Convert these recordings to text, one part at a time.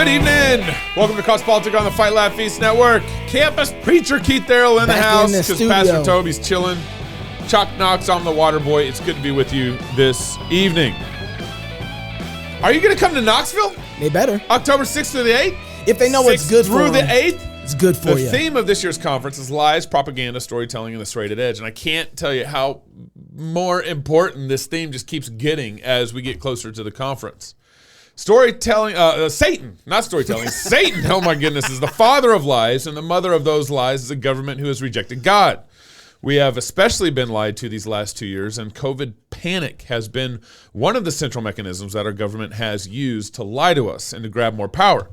Good evening. Welcome to Cross Politics on the Fight Laugh Feast Network. Campus preacher Keith Darrell in the house because Pastor Toby's chilling. Chuck Knox, I'm the water boy. It's good to be with you this evening. Are you going to come to Knoxville? They better. October 6th through the 8th? If they know what's good for them. Through the 8th? It's good for you. The theme of this year's conference is lies, propaganda, storytelling, and the straight edge. And I can't tell you how more important this theme just keeps getting as we get closer to the conference. Storytelling, Satan, not storytelling, Satan, oh my goodness, is the father of lies, and the mother of those lies is a government who has rejected God. We have especially been lied to these last 2 years, and COVID panic has been one of the central mechanisms that our government has used to lie to us and to grab more power.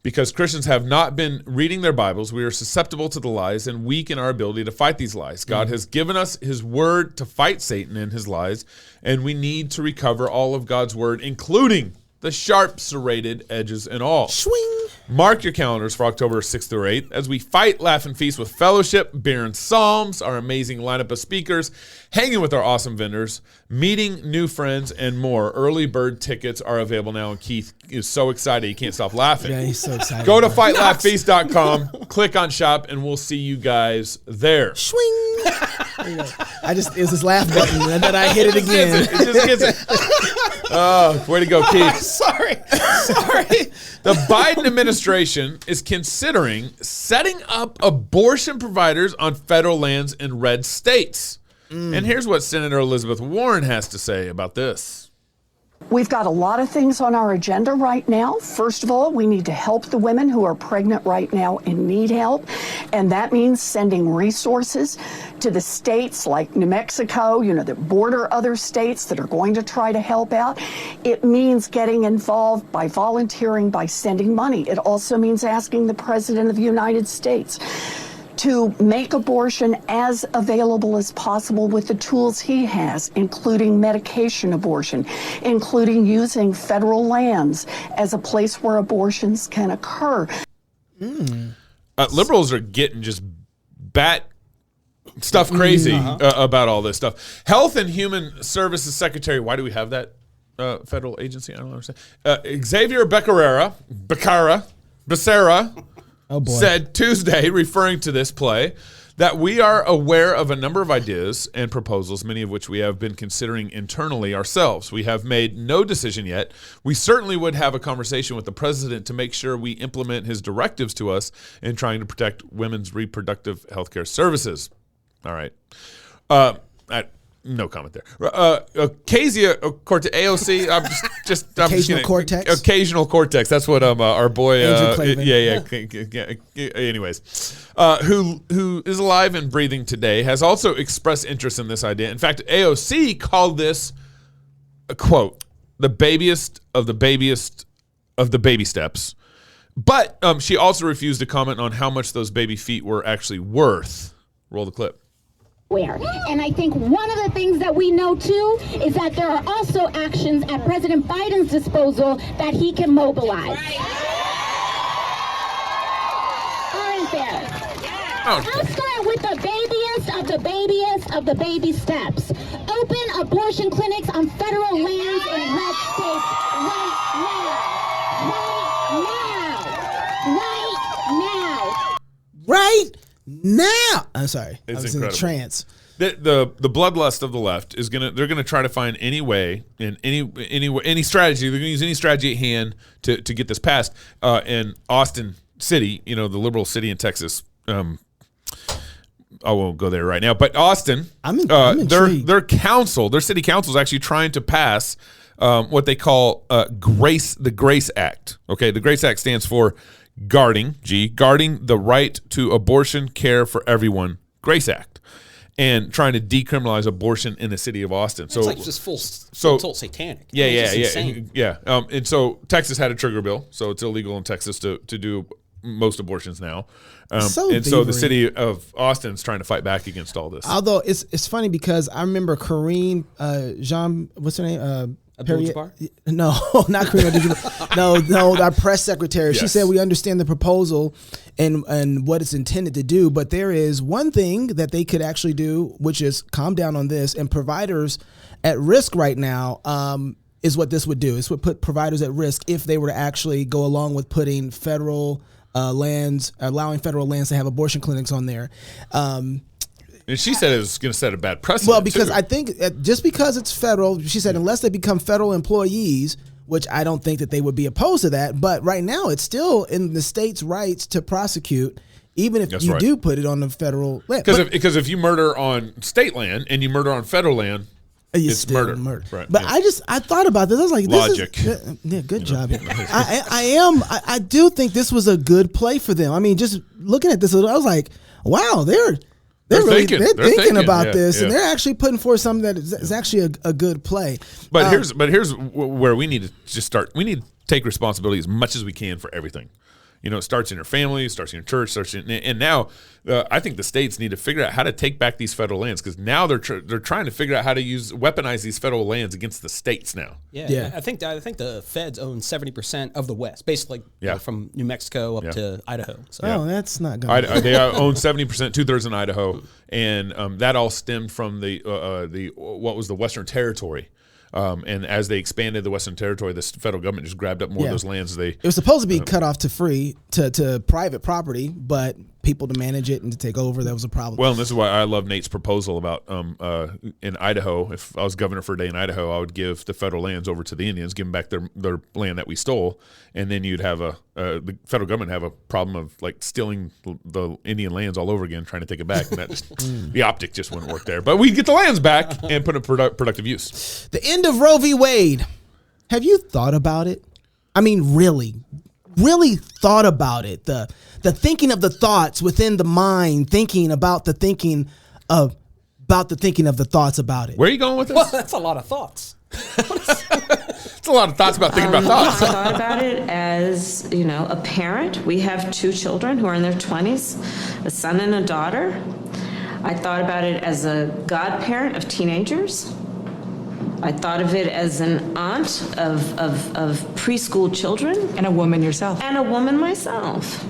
Because Christians have not been reading their Bibles, we are susceptible to the lies and weak in our ability to fight these lies. God has given us his word to fight Satan and his lies, and we need to recover all of God's word, including the sharp serrated edges and all. Swing. Mark your calendars for October 6th through 8th as we fight, laugh, and feast with fellowship, beer and psalms, our amazing lineup of speakers, hanging with our awesome vendors, meeting new friends, and more. Early bird tickets are available now, and Keith is so excited he can't stop laughing. Yeah, he's so excited. Go to fightlaughfeast.com, click on shop, and we'll see you guys there. Swing. It was this laugh button, and then I hit it again. It just gets it. Oh, way to go, Keith. Sorry. The Biden administration is considering setting up abortion providers on federal lands in red states. And here's what Senator Elizabeth Warren has to say about this. We've got a lot of things on our agenda right now. First of all, we need to help the women who are pregnant right now and need help. And that means sending resources to the states like New Mexico, that border other states that are going to try to help out. It means getting involved by volunteering, by sending money. It also means asking the President of the United States to make abortion as available as possible with the tools he has, including medication abortion, including using federal lands as a place where abortions can occur. Liberals are getting just bat stuff crazy about all this stuff. Health and Human Services Secretary, why do we have that federal agency? I don't understand. Xavier Becerra, said Tuesday, referring to this play, that we are aware of a number of ideas and proposals, many of which we have been considering internally ourselves. We have made no decision yet. We certainly would have a conversation with the president to make sure we implement his directives to us in trying to protect women's reproductive health care services. All right. No comment there. AOC. I'm just Occasional cortex. Occasional cortex. That's what our boy. Yeah. Anyways, who is alive and breathing today has also expressed interest in this idea. In fact, AOC called this a quote, "the babiest of the babiest of the baby steps," but she also refused to comment on how much those baby feet were actually worth. Roll the clip. And I think one of the things that we know too is that there are also actions at President Biden's disposal that he can mobilize. Aren't there? I'll start with the babiest of the babiest of the baby steps. Open abortion clinics on federal lands in red states right now. I'm sorry. It's I was incredible. in a trance. The bloodlust of the left is they're gonna try to find any way in any strategy. They're gonna use any strategy at hand to get this passed. In Austin City, the liberal city in Texas. I won't go there right now, but Austin, I'm intrigued. their city council is actually trying to pass what they call the Grace Act. Okay, the Grace Act stands for guarding the right to abortion care for everyone. Grace Act. And trying to decriminalize abortion in the city of Austin. So it's like just full satanic. Yeah. And so Texas had a trigger bill, so it's illegal in Texas to do most abortions now. So the city of Austin is trying to fight back against all this. Although it's funny because I remember Karine Jean, what's her name? Abdul-Jabbar? No, not Karine Abdul-Jabbar. No, our press secretary. Yes. She said we understand the proposal and what it's intended to do, but there is one thing that they could actually do, which is calm down on this. And providers at risk right now, is what this would do. This would put providers at risk if they were to actually go along with putting federal lands, allowing federal lands to have abortion clinics on there. And she said it was going to set a bad precedent. Well, because too. I think just because it's federal, she said, unless they become federal employees, which I don't think that they would be opposed to that. But right now, it's still in the state's rights to prosecute, even if you do put it on the federal land. Because if you murder on state land and you murder on federal land, it's murder. Right. But I thought about this. I was like, logic. Good job. I do think this was a good play for them. I mean, just looking at this, I was like, wow, they're thinking about this, and they're actually putting forth something that is actually a good play. But here's where we need to just start. We need to take responsibility as much as we can for everything. You know, it starts in your family, it starts in your church, and now I think the states need to figure out how to take back these federal lands, because now they're trying to figure out how to weaponize these federal lands against the states now. Yeah. I think the feds own 70% of the West, basically from New Mexico up to Idaho. So. That's not going. They own 70%, 2/3 in Idaho, and that all stemmed from the what was the Western Territory. And as they expanded the Western Territory, the federal government just grabbed up more of those lands. It was supposed to be cut off to private property, but people to manage it and to take over, that was a problem. Well, and this is why I love Nate's proposal about in Idaho. If I was governor for a day in Idaho, I would give the federal lands over to the Indians, give them back their land that we stole, and then you'd have the federal government have a problem of like stealing the Indian lands all over again, trying to take it back, and that just the optic just wouldn't work there. But we'd get the lands back and put it in productive use. The end of Roe v. Wade. Have you thought about it? I mean, really thought about it. The thinking of the thoughts within the mind, thinking about the thinking of the thoughts about it. Where are you going with this? Well, that's a lot of thoughts. It's a lot of thoughts about thinking about thoughts. I thought about it as, a parent. We have 2 children who are in their 20s, a son and a daughter. I thought about it as a godparent of teenagers. I thought of it as an aunt of preschool children. And a woman yourself. And a woman myself.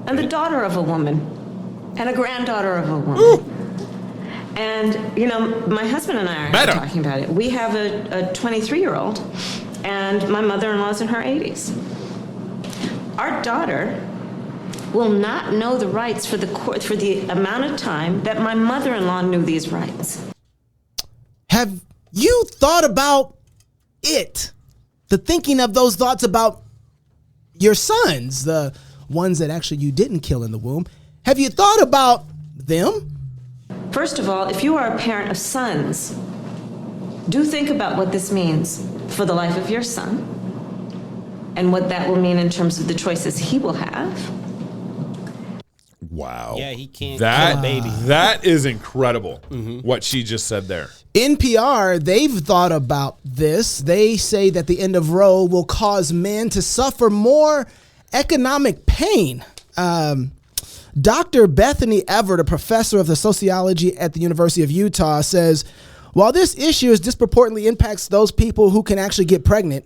And the daughter of a woman. And a granddaughter of a woman. Ooh. And, my husband and I are talking about it. We have a 23-year-old, and my mother-in-law's in her 80s. Our daughter will not know the rights for the amount of time that my mother-in-law knew these rights. Have you thought about it? The thinking of those thoughts about your sons, the ones that actually you didn't kill in the womb. Have you thought about them? First of all, if you are a parent of sons, do think about what this means for the life of your son and what that will mean in terms of the choices he will have. Wow. Yeah, he can't kill a baby. That is incredible, what she just said there. NPR, they've thought about this. They say that the end of Roe will cause men to suffer more economic pain. Dr. Bethany Everett, a professor of the sociology at the University of Utah, says, while this issue disproportionately impacts those people who can actually get pregnant,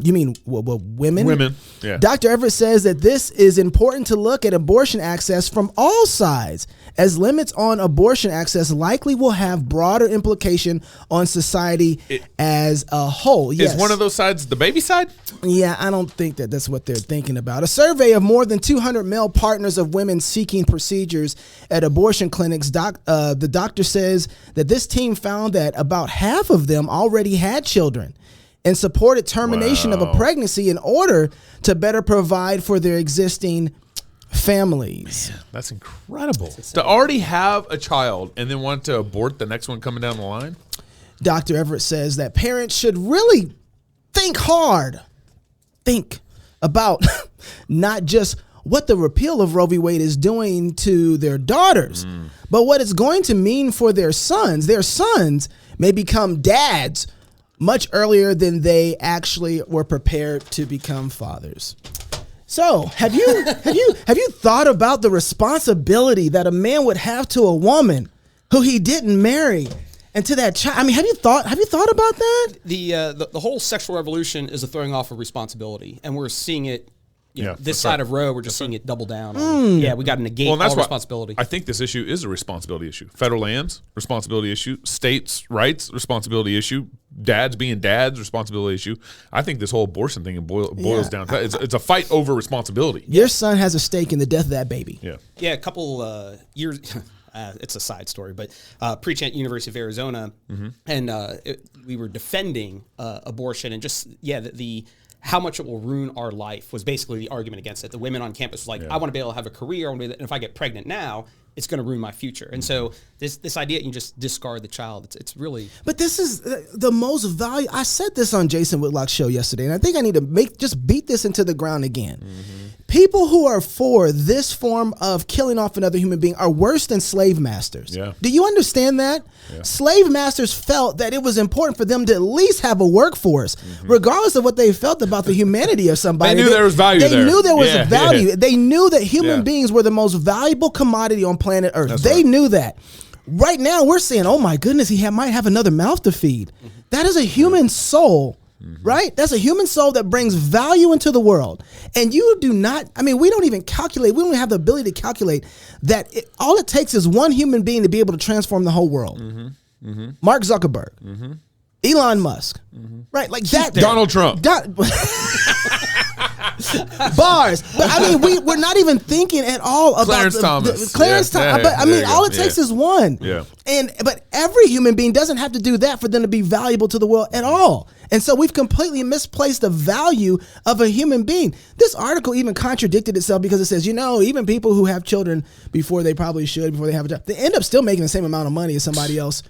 you mean women? Women, yeah. Dr. Everett says that this is important to look at abortion access from all sides, as limits on abortion access likely will have broader implication on society as a whole. Is one of those sides the baby side? Yeah, I don't think that's what they're thinking about. A survey of more than 200 male partners of women seeking procedures at abortion clinics, the doctor says that this team found that about half of them already had children and supported termination of a pregnancy in order to better provide for their existing families. Man, that's incredible. To already have a child and then want to abort the next one coming down the line? Dr. Everett says that parents should really think hard. Think about not just what the repeal of Roe v. Wade is doing to their daughters, but what it's going to mean for their sons. Their sons may become dads much earlier than they actually were prepared to become fathers. So, have you thought about the responsibility that a man would have to a woman who he didn't marry and to that child? I mean, have you thought about that? The whole sexual revolution is a throwing off of responsibility, and we're seeing it this side of Roe, we're just seeing it double down. Yeah, we got to negate all responsibility. I think this issue is a responsibility issue. Federal lands, responsibility issue. States' rights, responsibility issue. Dads being dads, responsibility issue. I think this whole abortion thing boils down to that. It's a fight over responsibility. Your son has a stake in the death of that baby. Yeah, a couple years. It's a side story, but preaching at University of Arizona, and we were defending abortion and just the how much it will ruin our life was basically the argument against it. The women on campus was like, I want to be able to have a career, and if I get pregnant now, it's going to ruin my future. And so this idea, you just discard the child. It's really. But this is the most valuable. I said this on Jason Whitlock's show yesterday, and I think I need to just beat this into the ground again. People who are for this form of killing off another human being are worse than slave masters. Do you understand that? Slave masters felt that it was important for them to at least have a workforce, regardless of what they felt about the humanity of somebody. They knew there was value there. They knew there was value. They knew that human beings were the most valuable commodity on planet Earth. They knew that. Right now, we're saying, oh my goodness, he might have another mouth to feed. That is a human soul. Right? That's a human soul that brings value into the world. And you do not, we don't even calculate, we don't even have the ability to calculate that all it takes is one human being to be able to transform the whole world. Mark Zuckerberg, Elon Musk, right? Like that. Donald Trump. Bars. But we're not even thinking at all about Clarence Thomas. Clarence Thomas. But all it takes is one. But every human being doesn't have to do that for them to be valuable to the world at all. And so we've completely misplaced the value of a human being. This article even contradicted itself because it says, even people who have children before they probably should, before they have a job, they end up still making the same amount of money as somebody else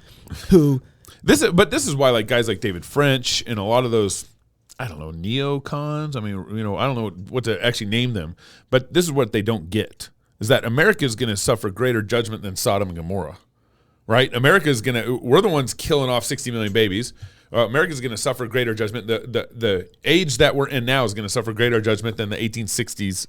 who. This is why like guys like David French and a lot of those, I don't know, neocons. I don't know what to actually name them, but this is what they don't get is that America is going to suffer greater judgment than Sodom and Gomorrah, right? We're the ones killing off 60 million babies. America's going to suffer greater judgment. The age that we're in now is going to suffer greater judgment than the 1860s,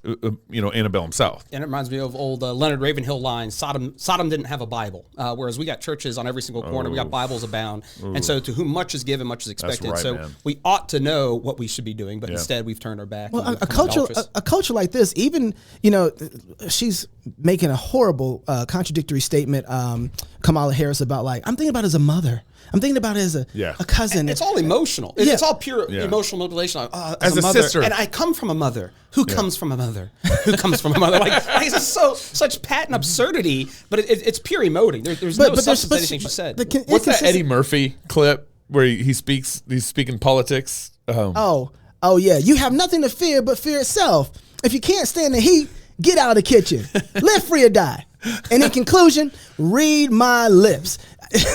antebellum South. And it reminds me of old Leonard Ravenhill lines. Sodom didn't have a Bible, whereas we got churches on every single corner. We got Bibles abound. And so to whom much is given, much is expected. Right, so man. We ought to know what we should be doing, but instead we've turned our back. Well, a culture like this, even, she's making a horrible contradictory statement, Kamala Harris, about I'm thinking about it as a mother. I'm thinking about it as a cousin. It's all emotional. It's all pure emotional manipulation. As a mother, sister. And I come from a mother who comes from a mother who comes from a mother. It's such patent absurdity, but it's pure emoting. There's no substance to anything she said. What's that Eddie Murphy clip where he's speaking politics? Oh yeah. You have nothing to fear but fear itself. If you can't stand the heat, get out of the kitchen. Live free or die. And in conclusion, read my lips.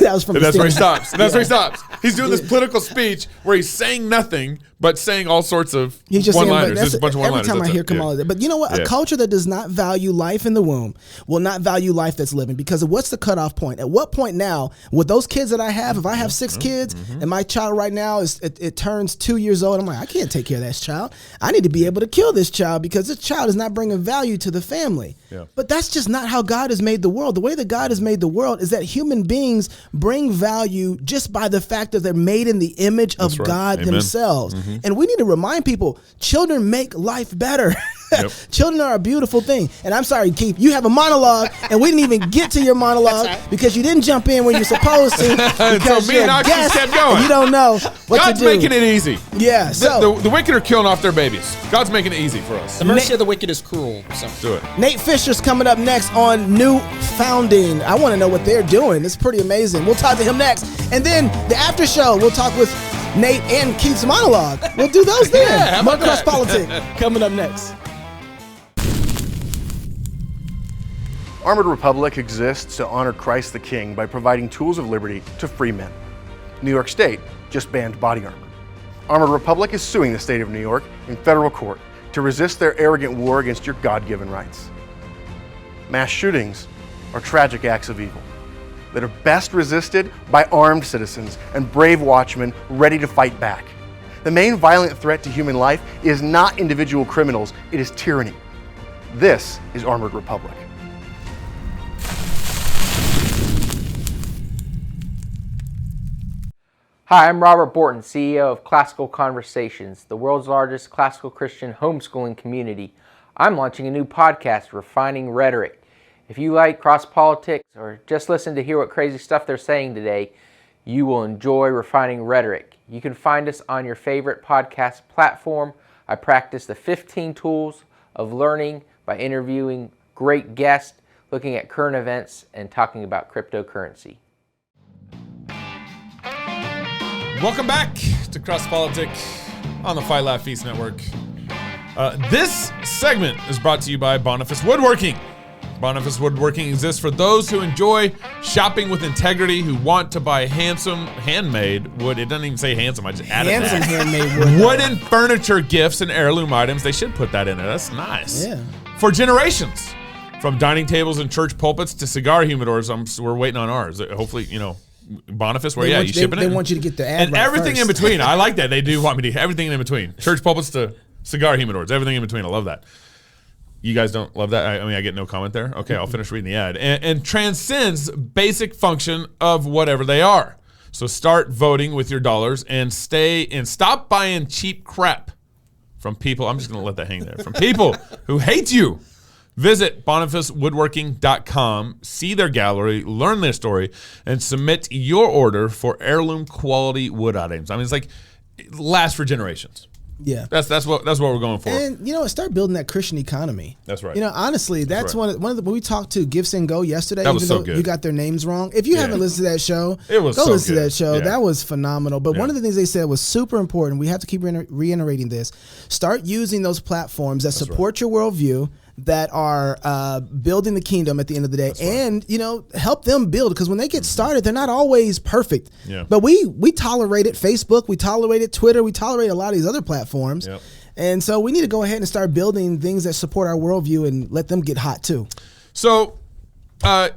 That was from. That's where he stops. That's where he stops. He's doing this political speech where he's saying nothing but saying all sorts of one-liners. Just a bunch of one-liners. Every time I hear Kamala, but you know what? A culture that does not value life in the womb will not value life that's living. Because what's the cutoff point? At what point now, with those kids that I have, if I have 6 kids and my child right now it turns 2 years old, I'm like, I can't take care of this child. I need to be able to kill this child because this child is not bringing value to the family. But that's just not how God has made the world. The way that God has made the world is that human beings bring value just by the fact that they're made in the image of God themselves. And we need to remind people, children make life better. Children are a beautiful thing. And I'm sorry, Keith, you have a monologue, and we didn't even get to your monologue because you didn't jump in when you're supposed to. Because so me and I just kept going. You don't know what God's to do. making it easy. Yeah. So the wicked are killing off their babies. God's making it easy for us. The mercy of the wicked is cruel. So do it. Nate Fisher's coming up next on New Founding. I want to know what they're doing. It's pretty amazing. We'll talk to him next. And then the after show, we'll talk with Nate and Keith's monologue. We'll do those then. More Cross Politics coming up next. Armored Republic exists to honor Christ the King by providing tools of liberty to free men. New York State just banned body armor. Armored Republic is suing the state of New York in federal court to resist their arrogant war against your God-given rights. Mass shootings are tragic acts of evil that are best resisted by armed citizens and brave watchmen ready to fight back. The main violent threat to human life is not individual criminals, it is tyranny. This is Armored Republic. Hi, I'm Robert Borton, CEO of Classical Conversations, the world's largest classical Christian homeschooling community. I'm launching a new podcast, Refining Rhetoric. If you like cross-politics or just listen to hear what crazy stuff they're saying today, you will enjoy Refining Rhetoric. You can find us on your favorite podcast platform. I practice the 15 tools of learning by interviewing great guests, looking at current events, and talking about cryptocurrency. Welcome back to Cross Politic on the Fight Laugh Feast Network. This segment is brought to you by Boniface Woodworking. Boniface Woodworking exists for those who enjoy shopping with integrity, who want to buy handsome, handmade wood. It doesn't even say handsome. I just added Handsome that. handmade wood. Wooden furniture, gifts, and heirloom items. They should put that in there. That's nice. Yeah. For generations. From dining tables and church pulpits to cigar humidors. We're waiting on ours. Hopefully, Boniface, where you shipping it? They want you to get the ad and right everything first. in between. I like that. They do want me to everything in between. Church pulpits to cigar humidors. Everything in between. I love that. You guys don't love that? I get no comment there? Okay, I'll finish reading the ad. And transcends basic function of whatever they are. So start voting with your dollars and stop buying cheap crap from people. I'm just going to let that hang there. From people who hate you. Visit bonifacewoodworking.com, see their gallery, learn their story, and submit your order for heirloom quality wood items. I mean, it's like it lasts for generations. Yeah. That's what we're going for. And start building that Christian economy. That's right. Honestly, that's right. One of the when we talked to Gifts and Go yesterday. That was so good. You got their names wrong. If you haven't listened to that show, go listen to that show. Yeah. That was phenomenal. But one of the things they said was super important. We have to keep reiterating this. Start using those platforms that support your worldview, that are building the kingdom at the end of the day, and help them build, because when they get started, they're not always perfect. Yeah. But we tolerated Facebook, we tolerated Twitter, we tolerate a lot of these other platforms. Yep. And so we need to go ahead and start building things that support our worldview and let them get hot too. So,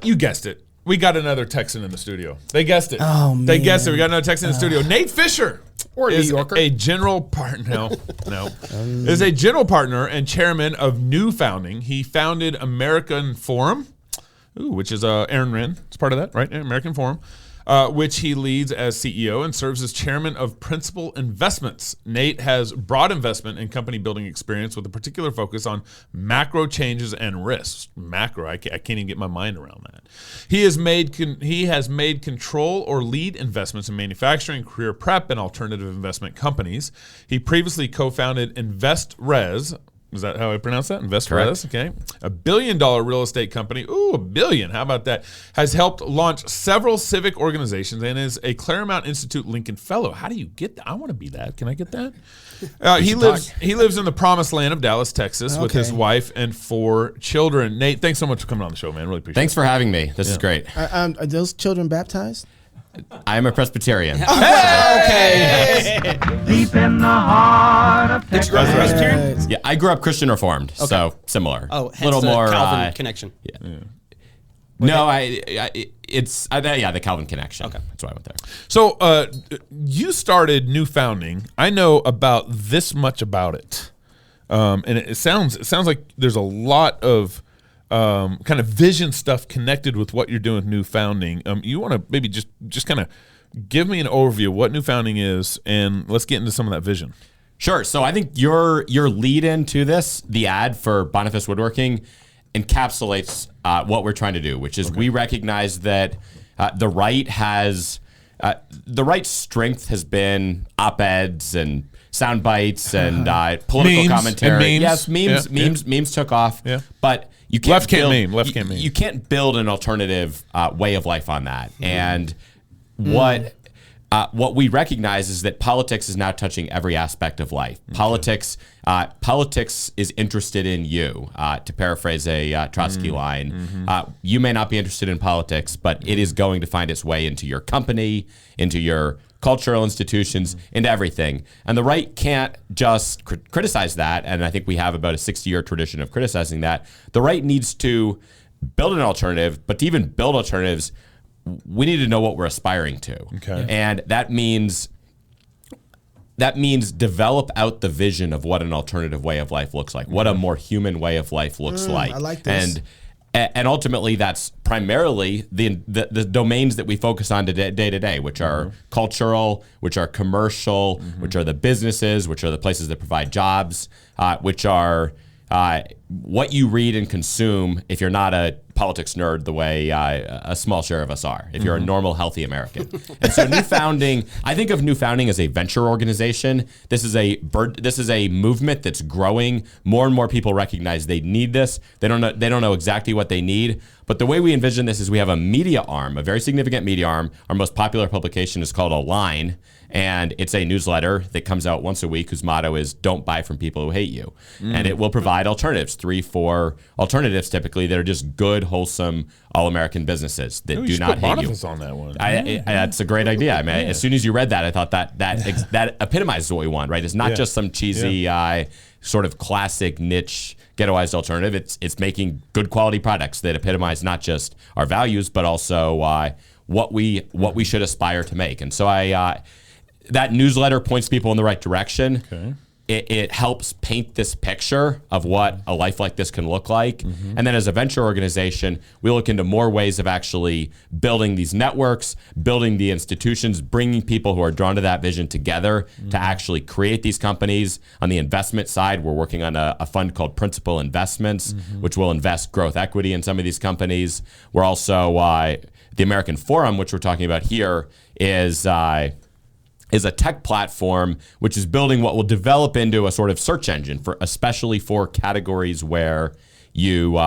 you guessed it. We got another Texan in the studio. They guessed it. Oh, man. They guessed it. We got another Texan in the studio. Nate Fisher. Or a New Yorker. A general partner. No. Is a general partner and chairman of New Founding. He founded American Forum, which is Aaron Rand. It's part of that, right? American Forum, which he leads as CEO and serves as chairman of Principal Investments. Nate has broad investment and company building experience with a particular focus on macro changes and risks. Macro, I can't even get my mind around that. He has made control or lead investments in manufacturing, career prep, and alternative investment companies. He previously co-founded InvestRez. Is that how I pronounce that? InvestRez, okay. $1 billion real estate company. Ooh, $1 billion. How about that? Has helped launch several civic organizations and is a Claremont Institute Lincoln Fellow. How do you get that? I want to be that. Can I get that? He lives in the promised land of Dallas, Texas, with his wife and 4 children. Nate, thanks so much for coming on the show, man. Really appreciate it. Thanks for having me. This is great. Are those children baptized? I'm a Presbyterian. Okay. Deep in the heart of Texas. Right. Yeah, I grew up Christian Reformed, so similar. Oh, hence a little the more Calvin connection. Yeah. No, the Calvin connection. Okay, that's why I went there. So you started New Founding. I know about this much about it, and it sounds like there's a lot of kind of vision stuff connected with what you're doing with New Founding. You want to maybe just kind of give me an overview of what New Founding is, and let's get into some of that vision. Sure. So I think your lead into this, the ad for Boniface Woodworking, encapsulates what we're trying to do, which is we recognize that the right's strength has been op-eds and sound bites and political commentary. And memes. Yes, memes took off. Yeah. But you can't Left can't meme. You can't build an alternative way of life on that. And what we recognize is that politics is now touching every aspect of life. Politics is interested in you. To paraphrase a Trotsky line, you may not be interested in politics, but it is going to find its way into your company, into your cultural institutions, into everything. And the right can't just criticize that, and I think we have about a 60-year tradition of criticizing that. The right needs to build an alternative, but to even build alternatives, we need to know what we're aspiring to. Okay. And that means develop out the vision of what an alternative way of life looks like, what a more human way of life looks like. I like this. And And ultimately, that's primarily the domains that we focus on day to day, which are cultural, which are commercial, which are the businesses, which are the places that provide jobs, which are what you read and consume if you're not a politics nerd the way a small share of us are, if you're a normal, healthy American. And so New Founding, I think of New Founding as a venture organization. This is a movement that's growing. More and more people recognize they need this. They don't know exactly what they need. But the way we envision this is we have a media arm, a very significant media arm. Our most popular publication is called Align, and it's a newsletter that comes out once a week whose motto is "Don't buy from people who hate you." And it will provide alternatives, 3-4 alternatives typically that are just good, wholesome, all-American businesses that do not hate you. On that one. That's a great idea. I mean, as soon as you read that, I thought that epitomizes what we want, right? It's not just some cheesy sort of classic niche ghettoized alternative. It's making good quality products that epitomize not just our values, but also what we should aspire to make. And so that newsletter points people in the right direction. Okay. It helps paint this picture of what a life like this can look like. And then as a venture organization, we look into more ways of actually building these networks, building the institutions, bringing people who are drawn to that vision together to actually create these companies. On the investment side, we're working on a fund called Principal Investments, which will invest growth equity in some of these companies. We're also, the American Forum, which we're talking about here, is a tech platform which is building what will develop into a sort of search engine especially for categories where you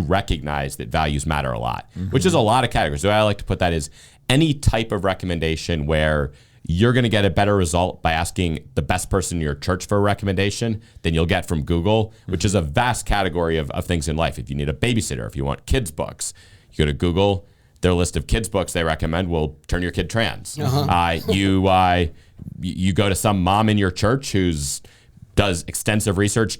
recognize that values matter a lot, which is a lot of categories. The way I like to put that is any type of recommendation where you're going to get a better result by asking the best person in your church for a recommendation than you'll get from Google, which is a vast category of things in life. If you need a babysitter, if you want kids' books, you go to Google. Their list of kids' books they recommend will turn your kid trans. You go to some mom in your church who's does extensive research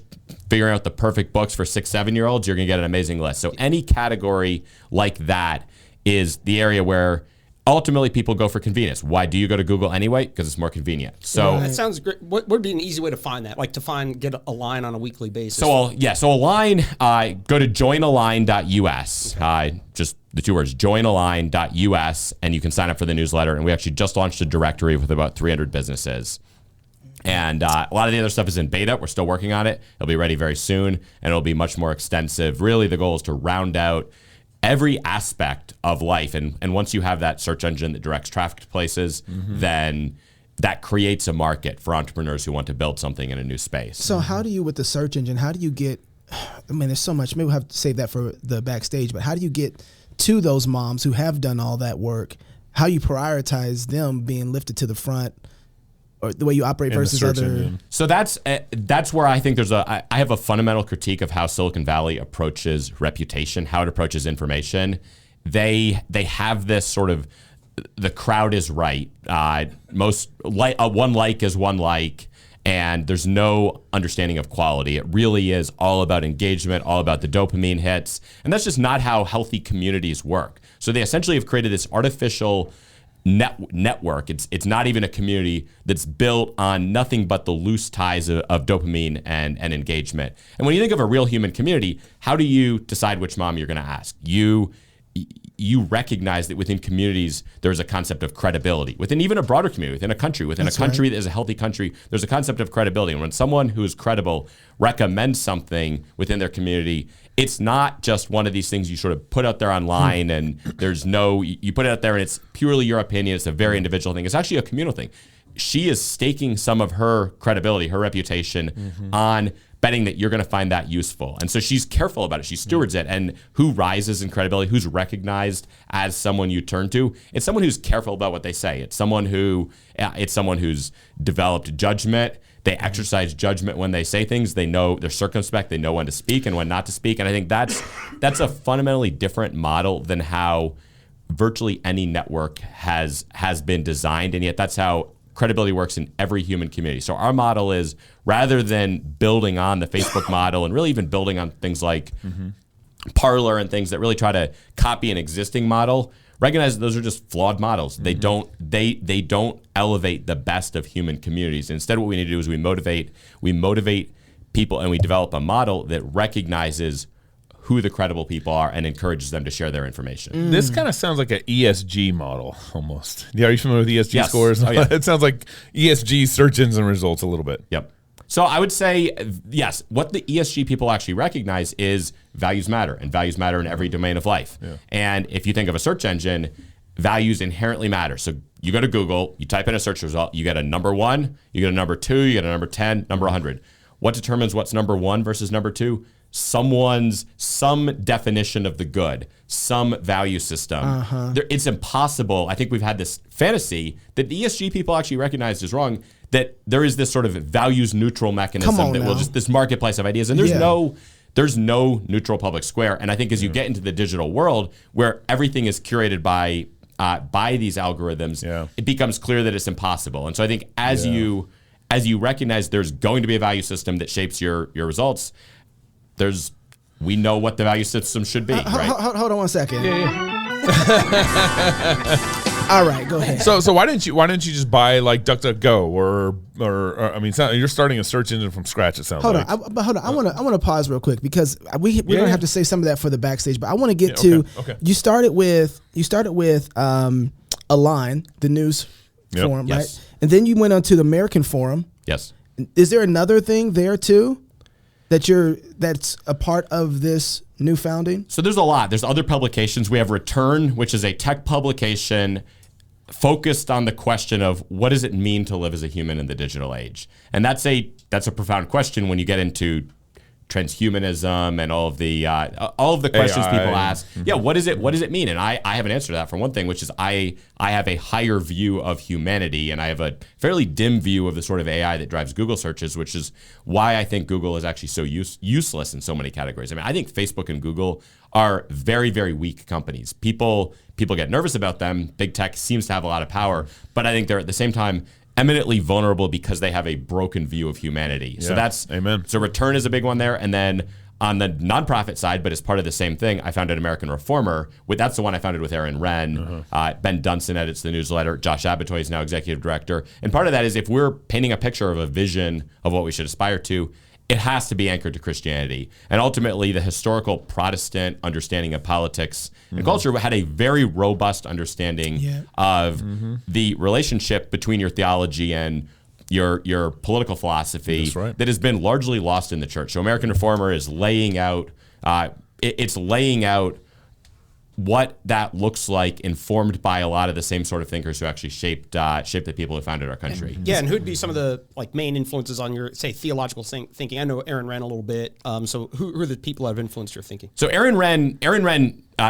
figuring out the perfect books for 6-7-year-olds, you're going to get an amazing list. So any category like that is the area where ultimately people go for convenience. Why do you go to Google anyway? Because it's more convenient. So that sounds great. What would be an easy way to find that? Like to get Align on a weekly basis? So Align, go to joinalign.us. Just the two words, joinalign.us, and you can sign up for the newsletter. And we actually just launched a directory with about 300 businesses. And a lot of the other stuff is in beta. We're still working on it. It'll be ready very soon, and it'll be much more extensive. Really, the goal is to round out every aspect of life. And once you have that search engine that directs traffic to places, then that creates a market for entrepreneurs who want to build something in a new space. So how do you, with the search engine, how do you get, I mean, there's so much, maybe we'll have to save that for the backstage, but how do you get to those moms who have done all that work? How you prioritize them being lifted to the front, or the way you operate versus other. Engine. So that's where I think I have a fundamental critique of how Silicon Valley approaches reputation, how it approaches information. They have this sort of, the crowd is right. One like is one like, and there's no understanding of quality. It really is all about engagement, all about the dopamine hits, and that's just not how healthy communities work. So they essentially have created this artificial network. It's not even a community that's built on nothing but the loose ties of dopamine and engagement. And when you think of a real human community, how do you decide which mom you're going to ask? You recognize that within communities, there's a concept of credibility. Within even a broader community, within a country that is a healthy country, there's a concept of credibility. And when someone who is credible recommends something within their community, it's not just one of these things you sort of put out there online and you put it out there and it's purely your opinion. It's a very individual thing. It's actually a communal thing. She is staking some of her credibility, her reputation on betting that you're going to find that useful. And so she's careful about it. She stewards it. And who rises in credibility, who's recognized as someone you turn to? It's someone who's careful about what they say. It's someone who's developed judgment. They exercise judgment when they say things. They know they're circumspect. They know when to speak and when not to speak. And I think that's a fundamentally different model than how virtually any network has been designed. And yet that's how credibility works in every human community. So our model is, rather than building on the Facebook model and really even building on things like Parler and things that really try to copy an existing model, recognize that those are just flawed models. They don't elevate the best of human communities. Instead, what we need to do is we motivate people, and we develop a model that recognizes who the credible people are and encourages them to share their information. This kind of sounds like an ESG model almost. Yeah, are you familiar with ESG Yes. scores? Oh, yeah. It sounds like ESG search engine results a little bit. Yep. So I would say, yes, what the ESG people actually recognize is values matter, and values matter in every domain of life. Yeah. And if you think of a search engine, values inherently matter. So you go to Google, you type in a search result, you get a number 1, you get a number 2, you get a number 10, number 100. What determines what's number 1 versus number 2? Some definition of the good, some value system. It's impossible. I think we've had this fantasy that the ESG people actually recognized is wrong, that there is this sort of values neutral mechanism that will just this marketplace of ideas. And there's no neutral public square. And I think as you get into the digital world where everything is curated by these algorithms, it becomes clear that it's impossible. And so I think as you recognize there's going to be a value system that shapes your results, we know what the value system should be, right? Hold on one second. All right, go ahead. So why didn't you just buy like DuckDuckGo or I mean, you're starting a search engine from scratch. It sounds like. Hold on. I want to pause real quick because we're gonna have to say some of that for the backstage, but I want to get to. Okay. You started with Align, the news forum, Yes. right? And then you went on to the American Forum. Yes. Is there another thing there too that's a part of this new founding? So there's a lot. There's other publications. We have Return, which is a tech publication focused on the question of what does it mean to live as a human in the digital age? And that's a profound question when you get into transhumanism and all of the questions AI. people ask. Yeah, what does it mean? And I have an answer to that for one thing, which is I have a higher view of humanity, and I have a fairly dim view of the sort of AI that drives Google searches, which is why I think Google is actually so useless in so many categories. I mean, I think Facebook and Google are very, very weak companies. People get nervous about them. Big tech seems to have a lot of power, but I think they're at the same time eminently vulnerable because they have a broken view of humanity. So that's amen. So Return is a big one there, and then on the nonprofit side, but as part of the same thing, I founded American Reformer. That's the one I founded with Aaron Wrenn. Ben Dunson edits the newsletter. Josh Abitoy is now executive director. And part of that is if we're painting a picture of a vision of what we should aspire to, it has to be anchored to Christianity. And ultimately, the historical Protestant understanding of politics and culture had a very robust understanding of the relationship between your theology and your political philosophy that has been largely lost in the church. So American Reformer is laying out, it's laying out what that looks like, informed by a lot of the same sort of thinkers who actually shaped the people who founded our country. Yeah, and who'd be some of the main influences on your, say, theological thinking? I know Aaron Wrenn a little bit. So who are the people that have influenced your thinking? So Aaron Wrenn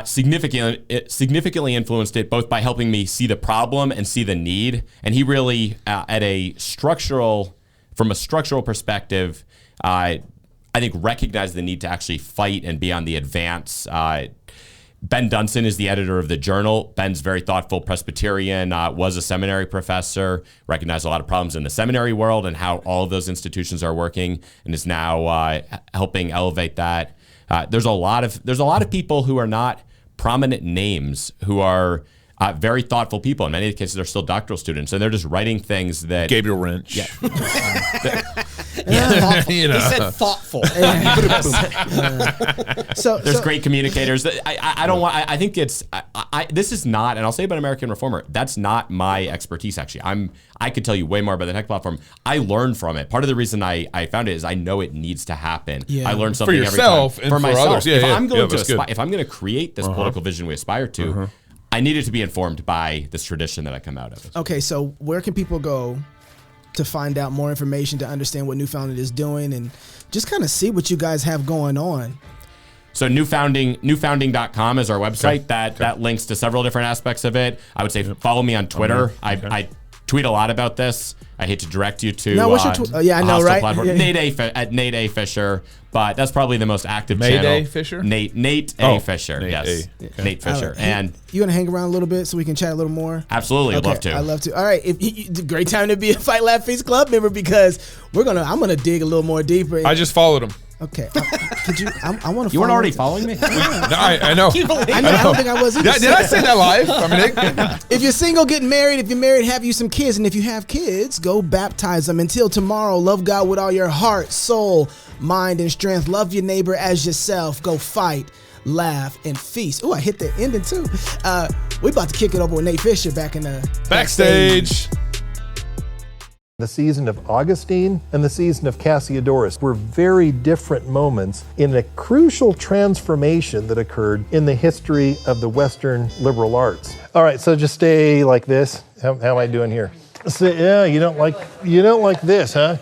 significantly influenced it, both by helping me see the problem and see the need. And he really, from a structural perspective, I think recognized the need to actually fight and be on the advance. Ben Dunson is the editor of the Journal. Ben's very thoughtful Presbyterian, was a seminary professor, recognized a lot of problems in the seminary world and how all of those institutions are working, and is now helping elevate that. There's a lot of people who are not prominent names who are very thoughtful people. In many cases, they're still doctoral students, and they're just writing things that Gabriel Wrench. Yeah. He said thoughtful. So there's great communicators. I don't want. I think it's. This is not, and I'll say about American Reformer. That's not my expertise. Actually, I could tell you way more about the tech platform. I learned from it. Part of the reason I found it is I know it needs to happen. Yeah. I learned something for yourself every time. and For for myself. others. Yeah, If I'm going to create this political vision we aspire to, I needed to be informed by this tradition that I come out of. Okay, so where can people go to find out more information, to understand what New Founding is doing, and just kind of see what you guys have going on? So newfounding.com is our website. That links to several different aspects of it. I would say follow me on Twitter. I tweet a lot about this. I hate to direct you to what's your yeah, I know, right? platform. Yeah. Nate A. Fisher, but that's probably the most active Mayday channel. Fisher? Nate A. Fisher, Nate yes. A. Okay. Nate Fisher. Right. And You gonna hang around a little bit so we can chat a little more? absolutely, I'd Okay, love to. I'd love to. All right, great time to be a Fight Laugh Feast Club member because I'm gonna dig a little more deeper. I just followed him. Okay. Could you? I want to. You weren't already following me? No, I know. I don't think I was either. Did I say that live? I mean, If you're single, get married. If you're married, have you some kids. And if you have kids, go baptize them. Until tomorrow, love God with all your heart, soul, mind, and strength. Love your neighbor as yourself. Go fight, laugh, and feast. Oh, I hit the ending too. We about to kick it over with Nate Fisher back in the backstage. The season of Augustine and the season of Cassiodorus were very different moments in a crucial transformation that occurred in the history of the Western liberal arts. All right, so just stay like this. How am I doing here? So, yeah, you don't like this, huh?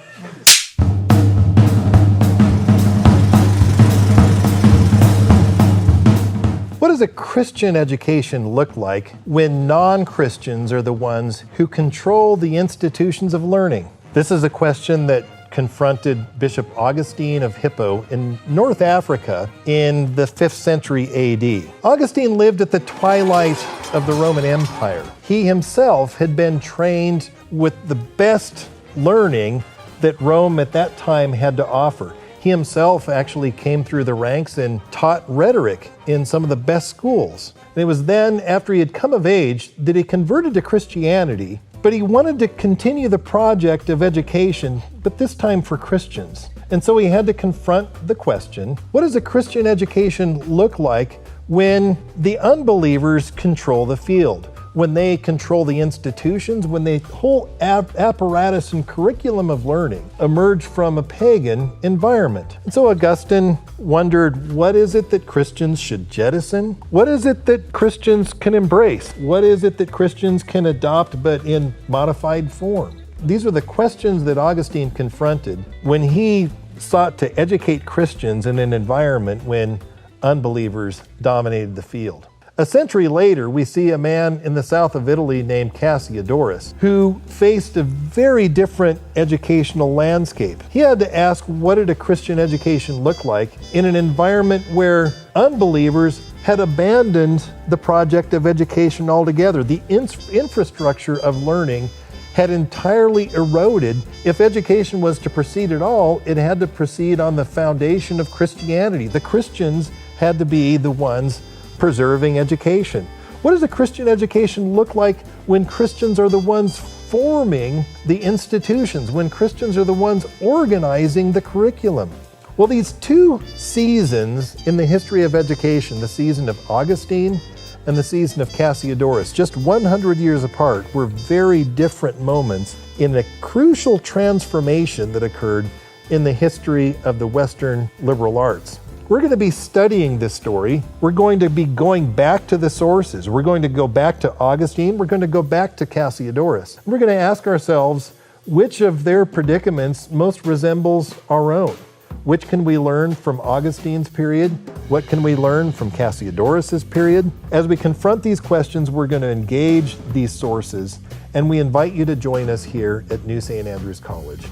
What does a Christian education look like when non-Christians are the ones who control the institutions of learning? This is a question that confronted Bishop Augustine of Hippo in North Africa in the 5th century AD. Augustine lived at the twilight of the Roman Empire. He himself had been trained with the best learning that Rome at that time had to offer. He himself actually came through the ranks and taught rhetoric in some of the best schools. And it was then, after he had come of age, that he converted to Christianity, but he wanted to continue the project of education, but this time for Christians. And so he had to confront the question, what does a Christian education look like when the unbelievers control the field? When they control the institutions, when the whole apparatus and curriculum of learning emerge from a pagan environment. And so Augustine wondered, what is it that Christians should jettison? What is it that Christians can embrace? What is it that Christians can adopt but in modified form? These are the questions that Augustine confronted when he sought to educate Christians in an environment when unbelievers dominated the field. A century later, we see a man in the south of Italy named Cassiodorus who faced a very different educational landscape. He had to ask, what did a Christian education look like in an environment where unbelievers had abandoned the project of education altogether? The infrastructure of learning had entirely eroded. If education was to proceed at all, it had to proceed on the foundation of Christianity. The Christians had to be the ones preserving education. What does a Christian education look like when Christians are the ones forming the institutions, when Christians are the ones organizing the curriculum? Well, these two seasons in the history of education, the season of Augustine and the season of Cassiodorus, just 100 years apart, were very different moments in a crucial transformation that occurred in the history of the Western liberal arts. We're going to be studying this story. We're going to be going back to the sources. We're going to go back to Augustine. We're going to go back to Cassiodorus. We're going to ask ourselves which of their predicaments most resembles our own. Which can we learn from Augustine's period? What can we learn from Cassiodorus's period? As we confront these questions, we're going to engage these sources, and we invite you to join us here at New St. Andrews College.